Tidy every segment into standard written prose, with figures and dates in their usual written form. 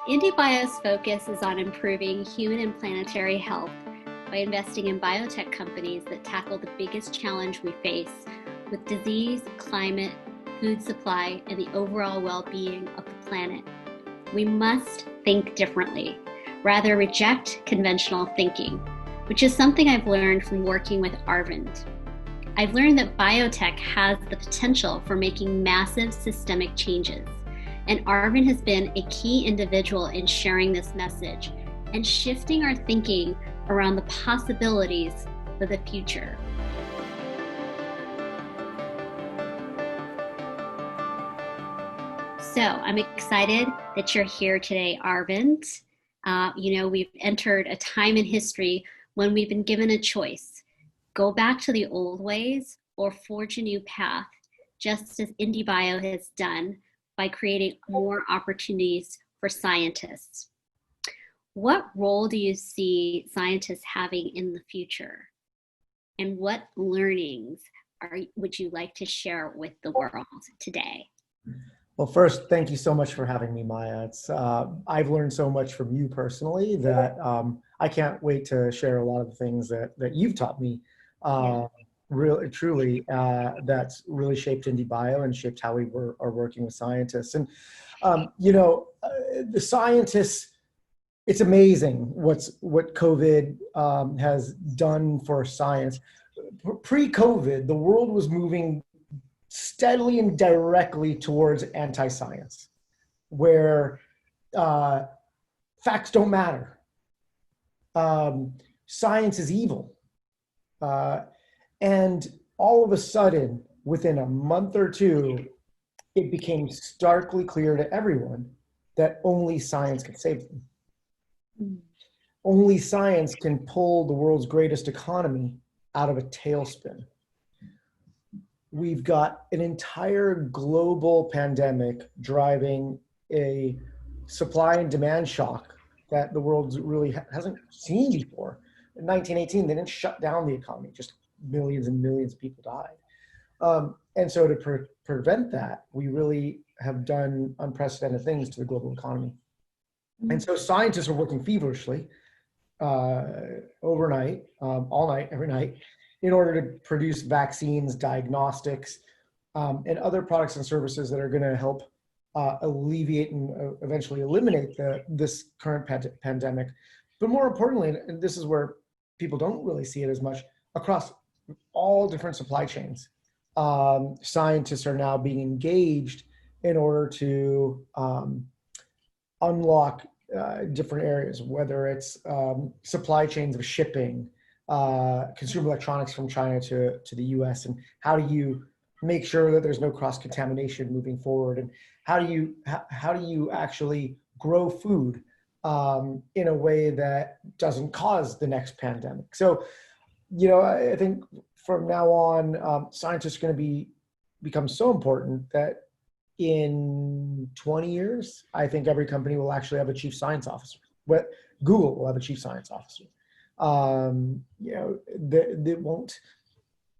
IndieBio's focus is on improving human and planetary health by investing in biotech companies that tackle the biggest challenge we face with disease, climate, food supply, and the overall well-being of the planet. We must think differently, rather reject conventional thinking, which is something I've learned from working with Arvind. I've learned that biotech has the potential for making massive systemic changes. And Arvind has been a key individual in sharing this message and shifting our thinking around the possibilities for the future. So I'm excited that you're here today, Arvind. We've entered a time in history when we've been given a choice: go back to the old ways or forge a new path, just as IndieBio has done by creating more opportunities for scientists. What role do you see scientists having in the future? And what learnings would you like to share with the world today? Well, first, thank you so much for having me, Maya. I've learned so much from you personally that I can't wait to share a lot of the things that you've taught me. Really, truly, that's really shaped IndieBio and shaped how we are working with scientists. And, the scientists, it's amazing what COVID has done for science. Pre-COVID, the world was moving steadily and directly towards anti-science, where facts don't matter. Science is evil. And all of a sudden, within a month or two, it became starkly clear to everyone that only science can save them. Only science can pull the world's greatest economy out of a tailspin. We've got an entire global pandemic driving a supply and demand shock that the world really hasn't seen before. In 1918, they didn't shut down the economy, just millions and millions of people died. And so to prevent that, we really have done unprecedented things to the global economy. And so scientists are working feverishly overnight, all night, every night, in order to produce vaccines, diagnostics, and other products and services that are going to help alleviate and eventually eliminate this current pandemic. But more importantly, and this is where people don't really see it as much, across all different supply chains, scientists are now being engaged in order to unlock different areas, whether it's supply chains of shipping, consumer electronics from China to the US, and how do you make sure that there's no cross-contamination moving forward, and how do you actually grow food in a way that doesn't cause the next pandemic. So, I think from now on, scientists are going to become so important that in 20 years, I think every company will actually have a chief science officer. But Google will have a chief science officer.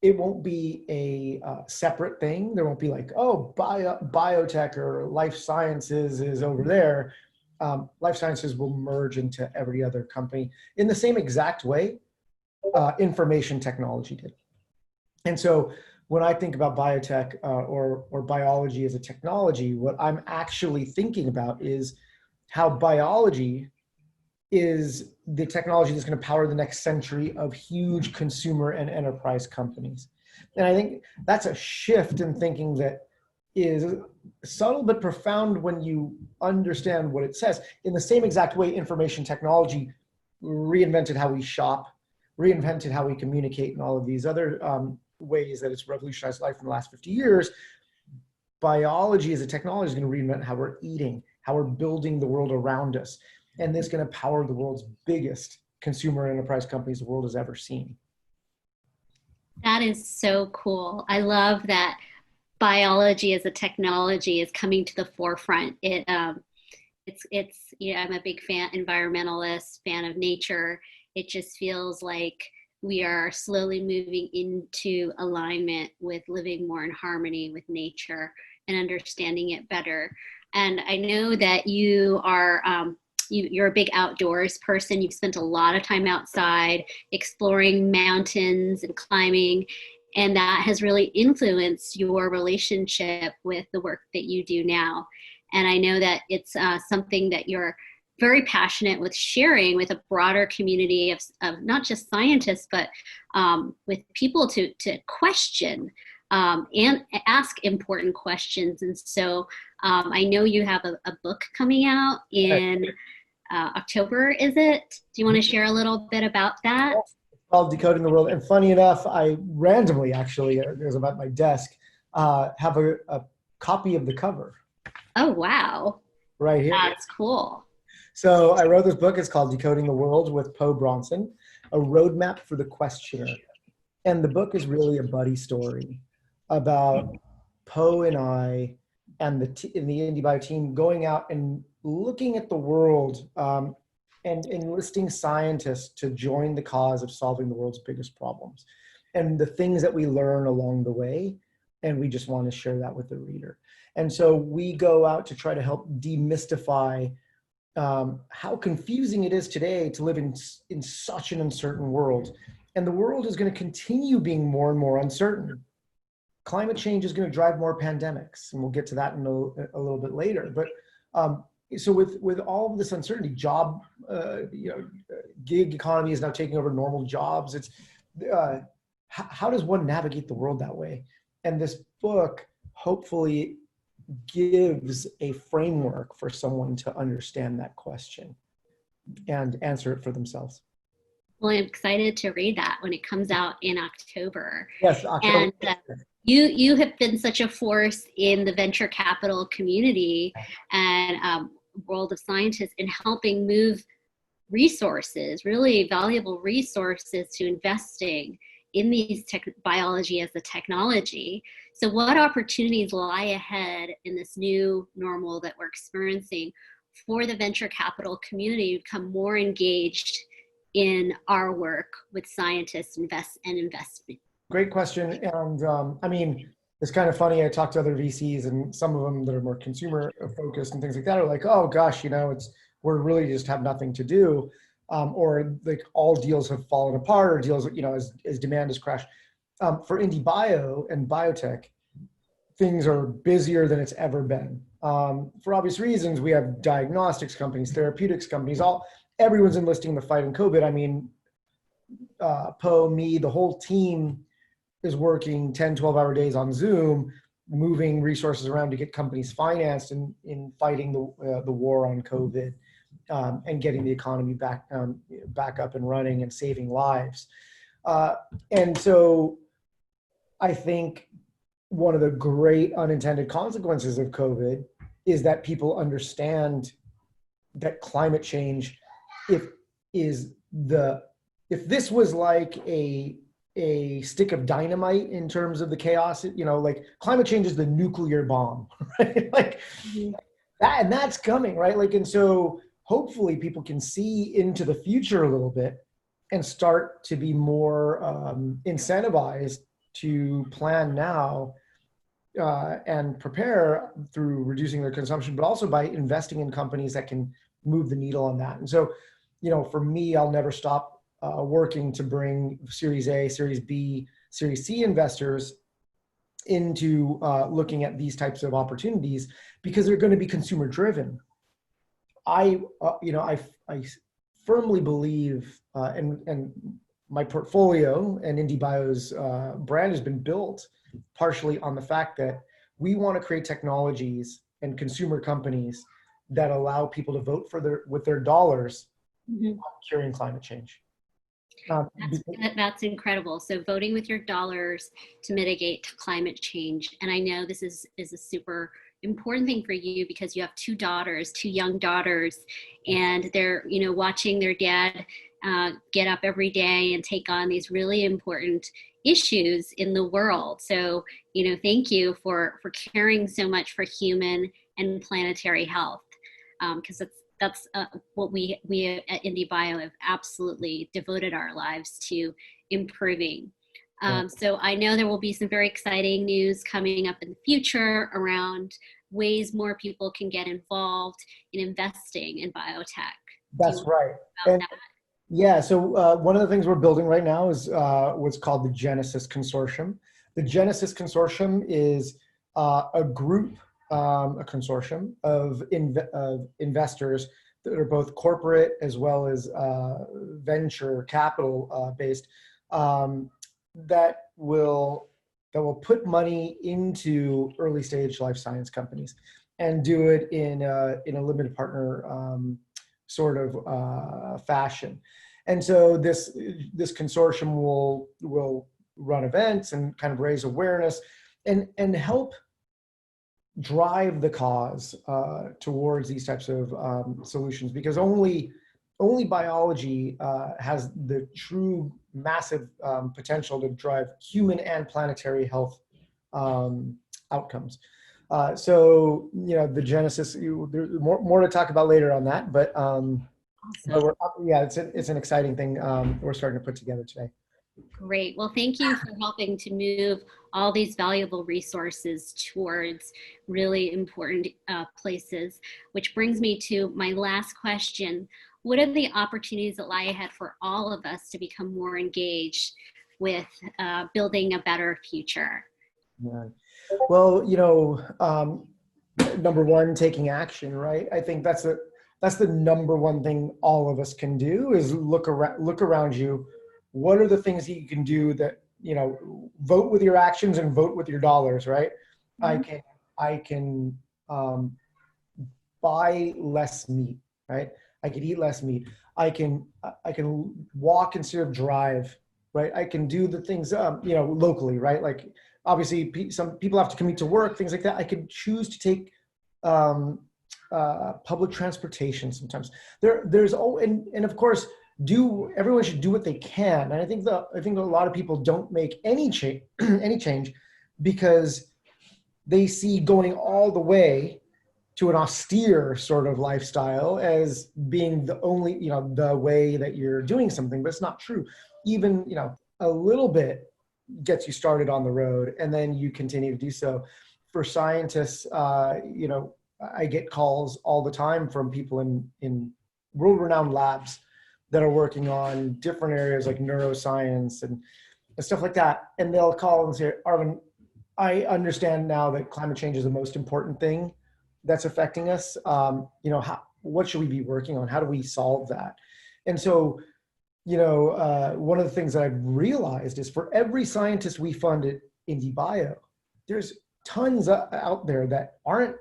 It won't be a separate thing. There won't be like, oh, biotech or life sciences is over there. Life sciences will merge into every other company in the same exact way information technology did. And so when I think about biotech or biology as a technology, what I'm actually thinking about is how biology is the technology that's going to power the next century of huge consumer and enterprise companies. And I think that's a shift in thinking that is subtle but profound when you understand what it says. In the same exact way, information technology reinvented how we shop, reinvented how we communicate, and all of these other ways that it's revolutionized life in the last 50 years, biology as a technology is going to reinvent how we're eating, how we're building the world around us. And this is going to power the world's biggest consumer enterprise companies the world has ever seen. That is so cool. I love that biology as a technology is coming to the forefront. I'm a big environmentalist, fan of nature. It just feels like we are slowly moving into alignment with living more in harmony with nature and understanding it better. And I know that you are you're a big outdoors person. You've spent a lot of time outside exploring mountains and climbing, and that has really influenced your relationship with the work that you do now. And I know that it's something that you're very passionate with sharing with a broader community of not just scientists, but with people to question and ask important questions. And so I know you have a book coming out in October, is it? Do you want to share a little bit about that? It's called Decoding the World. And funny enough, I randomly, actually, it was about my desk, have a copy of the cover. Oh, wow. Right here. That's cool. So I wrote this book. It's called Decoding the World with Poe Bronson, a roadmap for the questioner. And the book is really a buddy story about Poe and I and the IndieBio team going out and looking at the world and enlisting scientists to join the cause of solving the world's biggest problems and the things that we learn along the way. And we just want to share that with the reader. And so we go out to try to help demystify how confusing it is today to live in such an uncertain world. And the world is going to continue being more and more uncertain. Climate change is going to drive more pandemics, and we'll get to that in a little bit later. But so with all of this uncertainty, gig economy is now taking over normal jobs. It's how does one navigate the world that way? And this book hopefully gives a framework for someone to understand that question and answer it for themselves. Well, I'm excited to read that when it comes out in October. Yes, October. And you have been such a force in the venture capital community and world of scientists in helping move resources, really valuable resources, to investing in these biology as a technology. So what opportunities lie ahead in this new normal that we're experiencing for the venture capital community to become more engaged in our work with scientists and investment? Great question. And I mean, it's kind of funny. I talked to other VCs, and some of them that are more consumer focused and things like that are like, oh gosh, we're really just have nothing to do. Or like all deals have fallen apart, or deals, as demand has crashed. For IndieBio and biotech, things are busier than it's ever been. For obvious reasons, we have diagnostics companies, therapeutics companies, everyone's enlisting in the fight in COVID. I mean, Poe, me, the whole team is working 10, 12-hour days on Zoom, moving resources around to get companies financed in fighting the war on COVID. And getting the economy back up and running and saving lives. And so I think one of the great unintended consequences of COVID is that people understand that climate change, if this was like a stick of dynamite in terms of the chaos, like climate change is the nuclear bomb, right? Like that, and that's coming, right? Like, and so hopefully people can see into the future a little bit and start to be more incentivized to plan now and prepare through reducing their consumption, but also by investing in companies that can move the needle on that. And so, for me, I'll never stop working to bring Series A, Series B, Series C investors into looking at these types of opportunities, because they're going to be consumer driven. I firmly believe, and my portfolio and IndieBio's brand has been built partially on the fact that we want to create technologies and consumer companies that allow people to vote with their dollars on curing climate change. That's incredible. So voting with your dollars to mitigate climate change. And I know this is a super important thing for you because you have two young daughters, and they're, watching their dad get up every day and take on these really important issues in the world. So, thank you for caring so much for human and planetary health, because that's what we at IndieBio have absolutely devoted our lives to improving. So I know there will be some very exciting news coming up in the future around ways more people can get involved in investing in biotech. Do you That's want right. to talk And about that? yeah, so one of the things we're building right now is what's called the Genesis Consortium. The Genesis Consortium is a group, a consortium of investors that are both corporate as well as venture capital based, um, that will put money into early stage life science companies and do it in a limited partner sort of fashion. And so this consortium will run events and kind of raise awareness and help drive the cause towards these types of solutions, because only biology has the true massive potential to drive human and planetary health outcomes. So the Genesis, there's more to talk about later on that, but Awesome. yeah, it's an exciting thing we're starting to put together today. Great. Well, thank you for helping to move all these valuable resources towards really important places, which brings me to my last question. What are the opportunities that lie ahead for all of us to become more engaged with building a better future? Yeah. Well, number one, taking action, right? I think that's the number one thing all of us can do is look around you. What are the things that you can do that, vote with your actions and vote with your dollars, right? Mm-hmm. I can buy less meat, right? I can eat less meat. I can walk instead of drive, right? I can do the things, locally, right? Like obviously some people have to commute to work, things like that. I could choose to take um, public transportation sometimes. And of course, everyone should do what they can. And I think a lot of people don't make any change any change because they see going all the way to an austere sort of lifestyle as being the only, the way that you're doing something, but it's not true. Even, a little bit gets you started on the road, and then you continue to do so. For scientists, I get calls all the time from people in world-renowned labs that are working on different areas like neuroscience and stuff like that. And they'll call and say, Arvind, I understand now that climate change is the most important thing that's affecting us. What should we be working on? How do we solve that? And so, one of the things that I've realized is for every scientist we fund at IndieBio, there's tons out there that aren't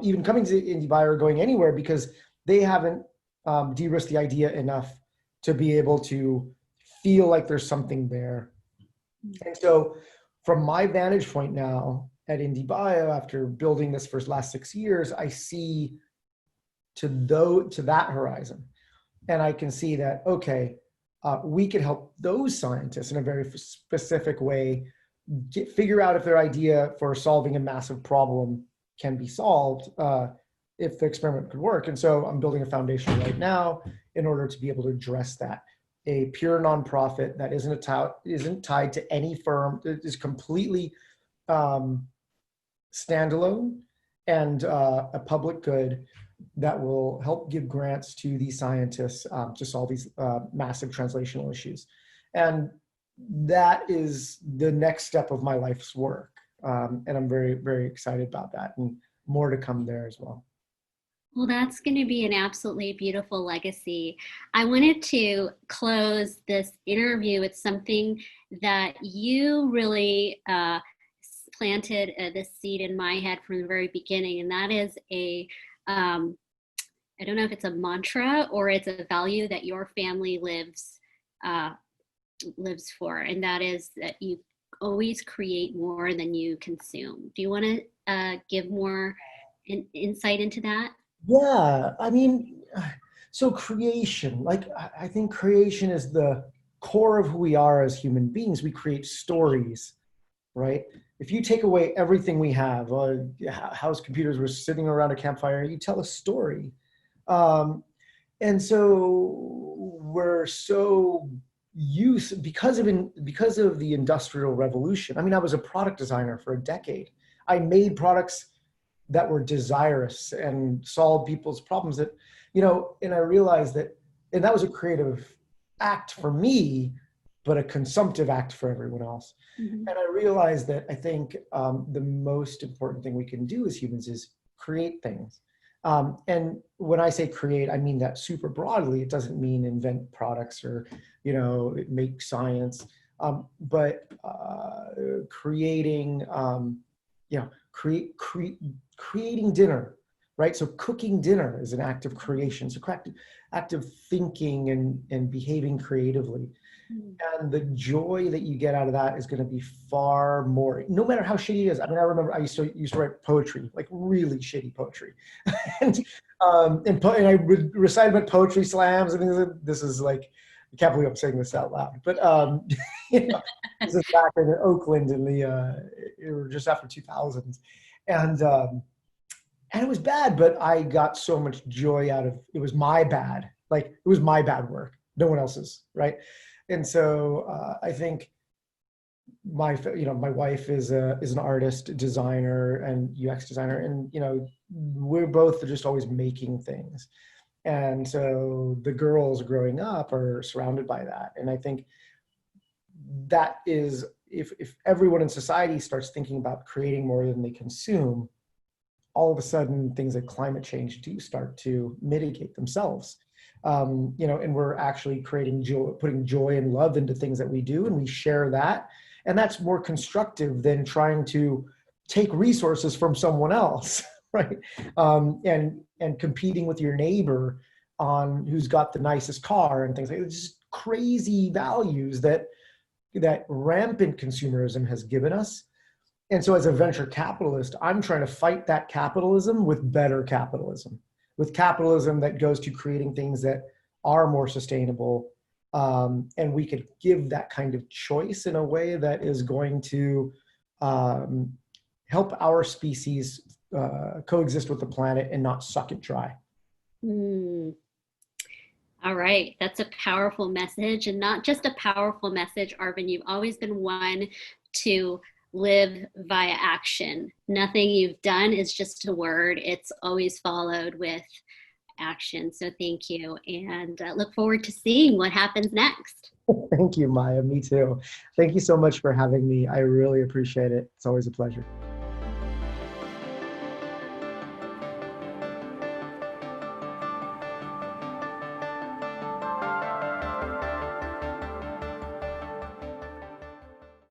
even coming to IndieBio or going anywhere because they haven't de-risked the idea enough to be able to feel like there's something there. And so from my vantage point now at IndieBio, after building this for the last 6 years, I see to that horizon. And I can see that, okay, we could help those scientists in a very specific way figure out if their idea for solving a massive problem can be solved, if the experiment could work. And so I'm building a foundation right now in order to be able to address that. A pure nonprofit that isn't tied to any firm, that is completely standalone and a public good that will help give grants to these scientists to solve these massive translational issues. And that is the next step of my life's work. And I'm very, very excited about that, and more to come there as well. Well, that's going to be an absolutely beautiful legacy. I wanted to close this interview with something that you really planted this seed in my head from the very beginning, and that is I don't know if it's a mantra or it's a value that your family lives for, and that is that you always create more than you consume. Do you want to give more insight into that? Yeah, I mean, so creation, I think creation is the core of who we are as human beings. We create stories, right? If you take away everything we have, house computers, we're sitting around a campfire, you tell a story. And so we're so used because of the Industrial Revolution. I mean, I was a product designer for a decade. I made products that were desirous and solve people's problems that, you know, and I realized that, and that was a creative act for me, but a consumptive act for everyone else. Mm-hmm. And I realized that I think the most important thing we can do as humans is create things. And when I say create, I mean that super broadly. It doesn't mean invent products or, you know, make science, but creating, you know, creating dinner, right? So cooking dinner is an act of creation. So act of thinking and behaving creatively. And the joy that you get out of that is going to be far more, no matter how shitty it is. I mean, I remember I used to write poetry, like really shitty poetry. and I recited at poetry slams. And this is like, I can't believe I'm saying this out loud, but you know, this is back in Oakland in just after 2000s. And it was bad, but I got so much joy out of, it was my bad. Like it was my bad work, no one else's, right? And so I think my wife is an artist, designer, and UX designer, and you know, we're both just always making things. And so the girls growing up are surrounded by that. And I think that is, if everyone in society starts thinking about creating more than they consume, all of a sudden things like climate change do start to mitigate themselves. You know, and we're actually creating joy, putting joy and love into things that we do, and we share that. And that's more constructive than trying to take resources from someone else, right? And competing with your neighbor on who's got the nicest car and things like that. It's just crazy values that rampant consumerism has given us. And so as a venture capitalist, I'm trying to fight that capitalism with better capitalism, with capitalism that goes to creating things that are more sustainable. And we could give that kind of choice in a way that is going to help our species coexist with the planet and not suck it dry. All right, that's a powerful message, and not just a powerful message, Arvind. You've always been one to live via action. Nothing you've done is just a word. It's always followed with action. So thank you, and look forward to seeing what happens next. Thank you, Maya. Me too. Thank you so much for having me. I really appreciate it. It's always a pleasure.